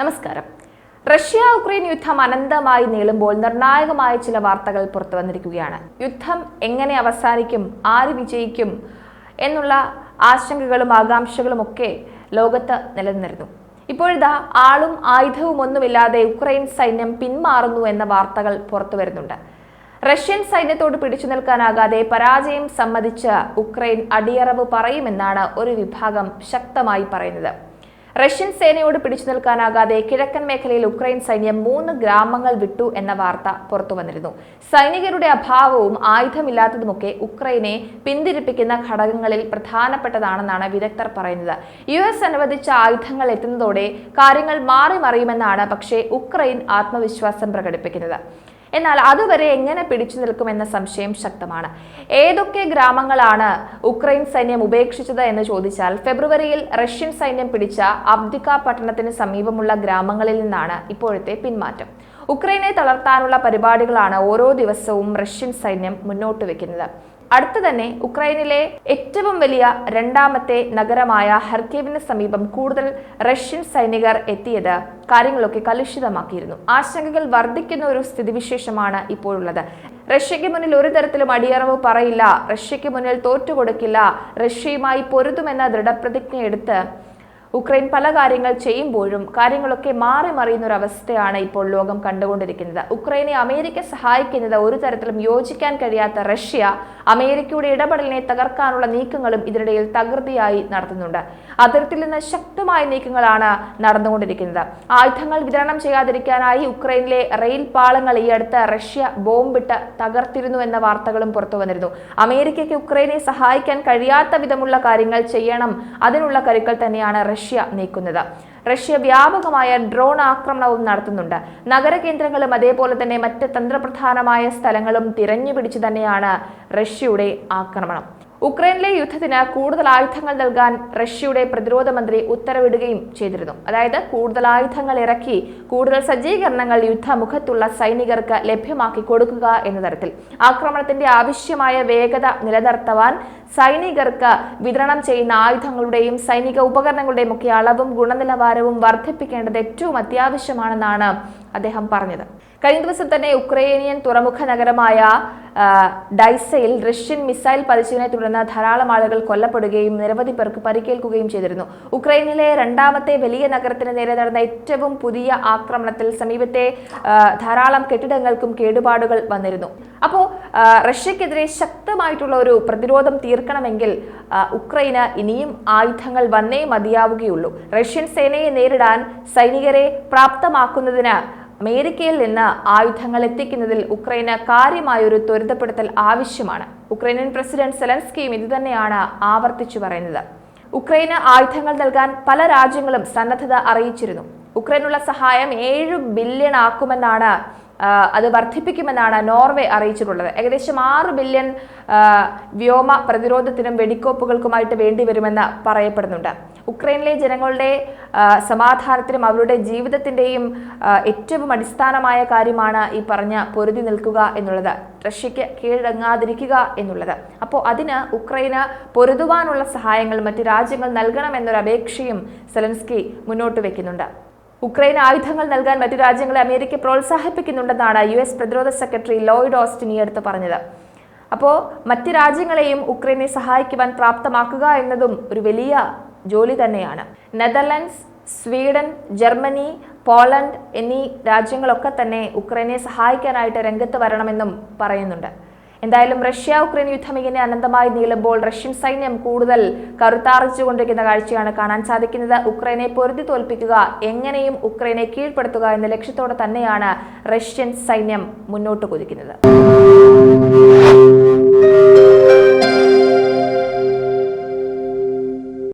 നമസ്കാരം. Russia Ukraine യുദ്ധം അനന്തമായി നീളുമ്പോൾ നിർണായകമായ ചില വാർത്തകൾ പുറത്തു വന്നിരിക്കുകയാണ്. യുദ്ധം എങ്ങനെ അവസാനിക്കും, ആര് വിജയിക്കും എന്നുള്ള ആശങ്കകളും ആകാംക്ഷകളും ഒക്കെ ലോകത്ത് നിലനിന്നിരുന്നു. ഇപ്പോഴിതാ ആളും ആയുധവും ഒന്നുമില്ലാതെ ഉക്രൈൻ സൈന്യം പിന്മാറുന്നു എന്ന വാർത്തകൾ പുറത്തു വരുന്നുണ്ട്. റഷ്യൻ സൈന്യത്തോട് പിടിച്ചു നിൽക്കാനാകാതെ പരാജയം സമ്മതിച്ച് ഉക്രൈൻ അടിയറവ് പറയുമെന്നാണ് ഒരു വിഭാഗം ശക്തമായി പറയുന്നത്. റഷ്യൻ സേനയോട് പിടിച്ചു നിൽക്കാനാകാതെ കിഴക്കൻ മേഖലയിൽ ഉക്രൈൻ സൈന്യം 3 ഗ്രാമങ്ങൾ വിട്ടു എന്ന വാർത്ത പുറത്തു വന്നിരുന്നു. സൈനികരുടെ അഭാവവും ആയുധമില്ലാത്തതുമൊക്കെ ഉക്രൈനെ പിന്തിരിപ്പിക്കുന്ന ഘടകങ്ങളിൽ പ്രധാനപ്പെട്ടതാണെന്നാണ് വിദഗ്ധർ പറയുന്നത്. US അനുവദിച്ച ആയുധങ്ങൾ എത്തുന്നതോടെ കാര്യങ്ങൾ മാറി മറിയുമെന്നാണ് പക്ഷേ ഉക്രൈൻ ആത്മവിശ്വാസം പ്രകടിപ്പിക്കുന്നത്. എന്നാൽ അതുവരെ എങ്ങനെ പിടിച്ചു നിൽക്കുമെന്ന സംശയം ശക്തമാണ്. ഏതൊക്കെ ഗ്രാമങ്ങളാണ് ഉക്രൈൻ സൈന്യം ഉപേക്ഷിച്ചത് എന്ന് ചോദിച്ചാൽ ഫെബ്രുവരിയിൽ റഷ്യൻ സൈന്യം പിടിച്ച അവ്ദിക പട്ടണത്തിന് സമീപമുള്ള ഗ്രാമങ്ങളിൽ നിന്നാണ് ഇപ്പോഴത്തെ പിന്മാറ്റം. ഉക്രൈനെ തളർത്താനുള്ള പരിപാടികളാണ് ഓരോ ദിവസവും റഷ്യൻ സൈന്യം മുന്നോട്ട് വെക്കുന്നത്. അടുത്ത് തന്നെ ഉക്രൈനിലെ ഏറ്റവും വലിയ രണ്ടാമത്തെ നഗരമായ ഹർക്കിവിന് സമീപം കൂടുതൽ റഷ്യൻ സൈനികർ എത്തിയത് കാര്യങ്ങളൊക്കെ കലുഷിതമാക്കിയിരുന്നു. ആശങ്കകൾ വർദ്ധിക്കുന്ന ഒരു സ്ഥിതിവിശേഷമാണ് ഇപ്പോഴുള്ളത്. റഷ്യയ്ക്ക് മുന്നിൽ ഒരു തരത്തിലും അടിയറവ് പറയില്ല, റഷ്യയ്ക്ക് മുന്നിൽ തോറ്റുകൊടുക്കില്ല, റഷ്യയുമായി പൊരുതുമെന്ന ദൃഢപ്രതിജ്ഞ എടുത്ത് ഉക്രൈൻ പല കാര്യങ്ങൾ ചെയ്യുമ്പോഴും കാര്യങ്ങളൊക്കെ മാറി മറിയുന്ന ഒരു അവസ്ഥയാണ് ഇപ്പോൾ ലോകം കണ്ടുകൊണ്ടിരിക്കുന്നത്. ഉക്രൈനെ അമേരിക്ക സഹായിക്കുന്നത് ഒരു തരത്തിലും യോജിക്കാൻ കഴിയാത്ത റഷ്യ അമേരിക്കയുടെ ഇടപെടലിനെ തകർക്കാനുള്ള നീക്കങ്ങളും ഇതിനിടയിൽ തകൃതിയായി നടത്തുന്നുണ്ട്. അതിർത്തിൽ നിന്ന് ശക്തമായ നീക്കങ്ങളാണ് നടന്നുകൊണ്ടിരിക്കുന്നത്. ആയുധങ്ങൾ വിതരണം ചെയ്യാതിരിക്കാനായി ഉക്രൈനിലെ റെയിൽ പാളങ്ങൾ ഈ അടുത്ത് റഷ്യ ബോംബിട്ട് തകർത്തിരുന്നു എന്ന വാർത്തകളും പുറത്തു വന്നിരുന്നു. അമേരിക്കയ്ക്ക് ഉക്രൈനെ സഹായിക്കാൻ കഴിയാത്ത വിധമുള്ള കാര്യങ്ങൾ ചെയ്യണം, അതിനുള്ള കരുക്കൾ തന്നെയാണ് റഷ്യ നീക്കുന്നത്. റഷ്യ വ്യാപകമായ ഡ്രോൺ ആക്രമണവും നടത്തുന്നുണ്ട്. നഗരകേന്ദ്രങ്ങളും അതേപോലെ തന്നെ മറ്റ് തന്ത്രപ്രധാനമായ സ്ഥലങ്ങളും തിരഞ്ഞുപിടിച്ചു തന്നെയാണ് റഷ്യയുടെ ആക്രമണം. ഉക്രൈനിലെ യുദ്ധത്തിന് കൂടുതൽ ആയുധങ്ങൾ നൽകാൻ റഷ്യയുടെ പ്രതിരോധ മന്ത്രി ഉത്തരവിടുകയും ചെയ്തിരുന്നു. അതായത് കൂടുതൽ ആയുധങ്ങൾ ഇറക്കി കൂടുതൽ സജ്ജീകരണങ്ങൾ യുദ്ധമുഖത്തുള്ള സൈനികർക്ക് ലഭ്യമാക്കി കൊടുക്കുക എന്ന തരത്തിൽ ആക്രമണത്തിന്റെ ആവശ്യമായ വേഗത നിലനിർത്തുവാൻ സൈനികർക്ക് വിതരണം ചെയ്യുന്ന ആയുധങ്ങളുടെയും സൈനിക ഉപകരണങ്ങളുടെയും ഒക്കെ അളവും ഗുണനിലവാരവും വർദ്ധിപ്പിക്കേണ്ടത് ഏറ്റവും അത്യാവശ്യമാണെന്നാണ് അദ്ദേഹം പറഞ്ഞത്. കഴിഞ്ഞ ദിവസം തന്നെ ഉക്രൈനിയൻ തുറമുഖ നഗരമായ ഡൈസയിൽ റഷ്യൻ മിസൈൽ പതിച്ചതിനെ തുടർന്ന് ധാരാളം ആളുകൾ കൊല്ലപ്പെടുകയും നിരവധി പേർക്ക് പരിക്കേൽക്കുകയും ചെയ്തിരുന്നു. ഉക്രൈനിലെ രണ്ടാമത്തെ വലിയ നഗരത്തിന് നേരെ നടന്ന ഏറ്റവും പുതിയ ആക്രമണത്തിൽ സമീപത്തെ ധാരാളം കെട്ടിടങ്ങൾക്കും കേടുപാടുകൾ വന്നിരുന്നു. അപ്പോൾ റഷ്യക്കെതിരെ ശക്തമായിട്ടുള്ള ഒരു പ്രതിരോധം തീർക്കണമെങ്കിൽ ഉക്രൈന് ഇനിയും ആയുധങ്ങൾ വന്നേ മതിയാവുകയുള്ളൂ. റഷ്യൻ സേനയെ നേരിടാൻ സൈനികരെ പ്രാപ്തമാക്കുന്നതിന് അമേരിക്കയിൽ നിന്ന് ആയുധങ്ങൾ എത്തിക്കുന്നതിൽ ഉക്രൈന് കാര്യമായൊരു ത്വരിതപ്പെടുത്തൽ ആവശ്യമാണ്. ഉക്രൈനിയൻ പ്രസിഡന്റ് സെലൻസ്കിയും ഇത് തന്നെയാണ് ആവർത്തിച്ചു പറയുന്നത്. ഉക്രൈന് ആയുധങ്ങൾ നൽകാൻ പല രാജ്യങ്ങളും സന്നദ്ധത അറിയിച്ചിരുന്നു. ഉക്രൈനുള്ള സഹായം 7 ബില്യൺ ആക്കുമെന്നാണ്, അത് വർദ്ധിപ്പിക്കുമെന്നാണ് നോർവേ അറിയിച്ചിട്ടുള്ളത്. ഏകദേശം 6 ബില്യൺ വ്യോമ പ്രതിരോധത്തിനും വെടിക്കോപ്പുകൾക്കുമായിട്ട് വേണ്ടിവരുമെന്ന് പറയപ്പെടുന്നുണ്ട്. ഉക്രൈനിലെ ജനങ്ങളുടെ സമാധാനത്തിനും അവരുടെ ജീവിതത്തിന്റെയും ഏറ്റവും അടിസ്ഥാനമായ കാര്യമാണ് ഈ പറഞ്ഞ പൊരുതി നിൽക്കുക എന്നുള്ളത്, റഷ്യയ്ക്ക് കീഴടങ്ങാതിരിക്കുക എന്നുള്ളത്. അപ്പോൾ അതിന് ഉക്രൈന് പൊരുതുവാനുള്ള സഹായങ്ങൾ മറ്റ് രാജ്യങ്ങൾ നൽകണമെന്നൊരു അപേക്ഷയും സെലൻസ്കി മുന്നോട്ട് വെക്കുന്നുണ്ട്. ഉക്രൈൻ ആയുധങ്ങൾ നൽകാൻ മറ്റു രാജ്യങ്ങളെ അമേരിക്ക പ്രോത്സാഹിപ്പിക്കുന്നുണ്ടെന്നാണ് US പ്രതിരോധ സെക്രട്ടറി ലോയിഡ് ഓസ്റ്റിൻ ഈ അടുത്ത് പറഞ്ഞത്. അപ്പോൾ മറ്റ് രാജ്യങ്ങളെയും ഉക്രൈനെ സഹായിക്കുവാൻ പ്രാപ്തമാക്കുക എന്നതും ഒരു വലിയ ജോലി തന്നെയാണ്. നെതർലൻഡ്സ്, സ്വീഡൻ, ജർമ്മനി, പോളണ്ട് എന്നീ രാജ്യങ്ങളൊക്കെ തന്നെ ഉക്രൈനെ സഹായിക്കാനായിട്ട് രംഗത്ത് വരണമെന്നും പറയുന്നുണ്ട്. എന്തായാലും റഷ്യ ഉക്രൈൻ യുദ്ധം ഇങ്ങനെ അനന്തമായി നീളുമ്പോൾ റഷ്യൻ സൈന്യം കൂടുതൽ കരുത്താർജിച്ചുകൊണ്ടിരിക്കുന്ന കാഴ്ചയാണ് കാണാൻ സാധിക്കുന്നത്. ഉക്രൈനെ പൊരുതി തോൽപ്പിക്കുക, എങ്ങനെയും ഉക്രൈനെ കീഴ്പ്പെടുത്തുക എന്ന ലക്ഷ്യത്തോടെ തന്നെയാണ് റഷ്യൻ സൈന്യം മുന്നോട്ട് കുതിക്കുന്നത്.